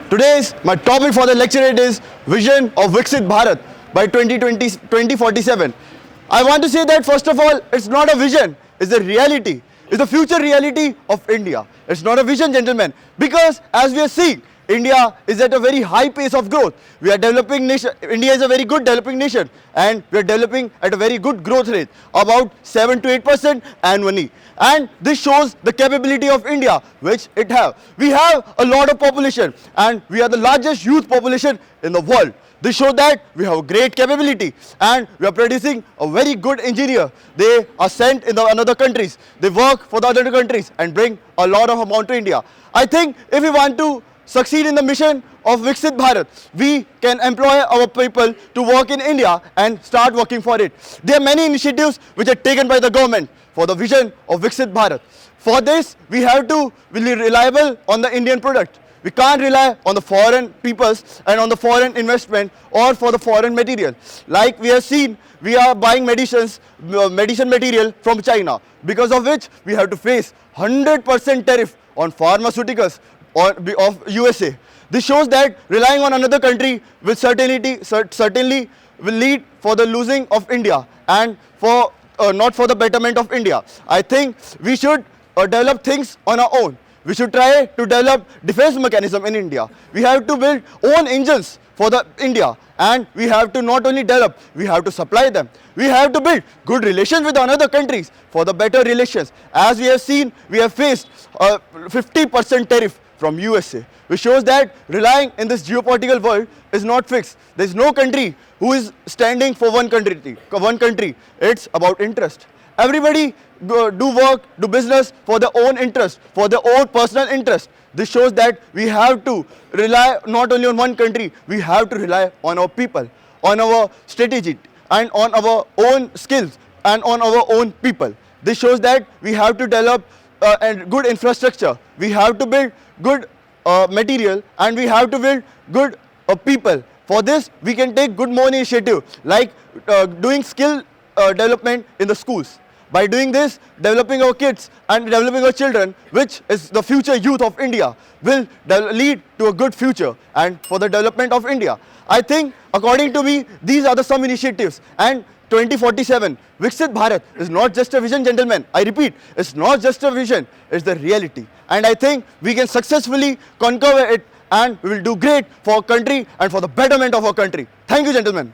Today's my topic for the lecturate is Vision of Viksit Bharat by 2047. I want to say that first of all, it's not a vision, it's a reality. It's the future reality of India. It's not a vision, gentlemen, because as we are seeing, India is at a very high pace of growth. We are developing nation. India is a very good developing nation, and we are developing at a very good growth rate, about 7 to 8% annually. And this shows the capability of India, which it have. We have a lot of population, and we are the largest youth population in the world. This shows that we have a great capability, and we are producing a very good engineer. They are sent in the another countries. They work for the other countries and bring a lot of amount to India. I think if we want to succeed in the mission of Viksit Bharat, we can employ our people to work in India and start working for it. There are many initiatives which are taken by the government for the vision of Viksit Bharat. For this, we have to be reliable on the Indian product. We can't rely on the foreign peoples and on the foreign investment or for the foreign material. Like we have seen, we are buying medicine material from China, because of which we have to face 100% tariff on pharmaceuticals of USA. This shows that relying on another country will certainly will lead for the losing of India and for not for the betterment of India. I think we should develop things on our own. We should try to develop defense mechanism in India. We have to build own engines for the India, and we have to not only develop, we have to supply them. We have to build good relations with other countries for the better relations. As we have seen, we have faced a 50% tariff from USA, which shows that relying in this geopolitical world is not fixed. There is no country who is standing for one country. It's about interest. Everybody do work, do business for their own interest, for their own personal interest. This shows that we have to rely not only on one country, we have to rely on our people, on our strategy, and on our own skills, and on our own people. This shows that we have to develop good infrastructure. We have to build good material, and we have to build good people. For this, we can take good more initiative, like doing skill development in the schools. By doing this, developing our kids and developing our children, which is the future youth of India, will lead to a good future and for the development of India. I think, according to me, these are the some initiatives. And 2047, Viksit Bharat is not just a vision, gentlemen. I repeat, it's not just a vision, it's the reality. And I think we can successfully conquer it, and we will do great for our country and for the betterment of our country. Thank you, gentlemen.